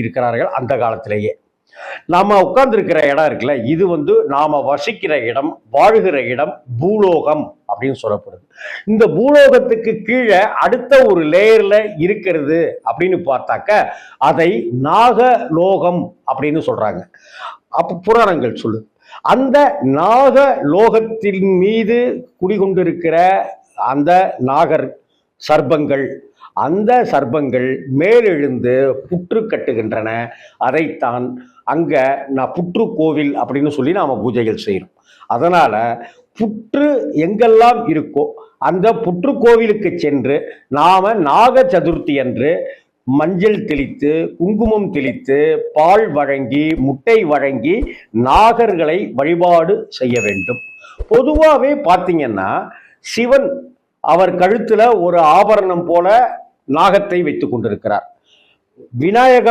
இருக்கிறார்கள் அந்த காலத்திலேயே. நாம உட்கார்ந்துருக்கிற இடம் இருக்குல்ல, இது நாம வசிக்கிற இடம், வாழ்கிற இடம் பூலோகம் அப்படின்னு சொல்லப்படுது. இந்த பூலோகத்துக்கு கீழே அடுத்த ஒரு லேயர்ல இருக்கிறது அப்படின்னு பார்த்தாக்க அதை நாகலோகம் அப்படின்னு சொல்றாங்க. அப்ப புராணங்கள் சொல்லுது. அந்த நாகலோகத்தின் மீது குடிகொண்டிருக்கிற அந்த நாகர் சர்ப்பங்கள், அந்த சர்ப்பங்கள் மேலெழுந்து புற்று கட்டுகின்றன. அதைத்தான் அங்க புற்று கோவில் அப்படின்னு சொல்லி நாம பூஜைகள் செய்யறோம். அதனால புற்று எங்கெல்லாம் இருக்கோ அந்த புற்று கோவிலுக்கு சென்று நாம நாக சதுர்த்தி அன்று மஞ்சள் தெளித்து, குங்குமம் தெளித்து, பால் வழங்கி, முட்டை வழங்கி நாகர்களை வழிபாடு செய்ய வேண்டும். பொதுவாகவே பார்த்தீங்கன்னா சிவன் அவர் கழுத்துல ஒரு ஆபரணம் போல நாகத்தை வைத்துக் கொண்டிருக்கிறார். விநாயகர்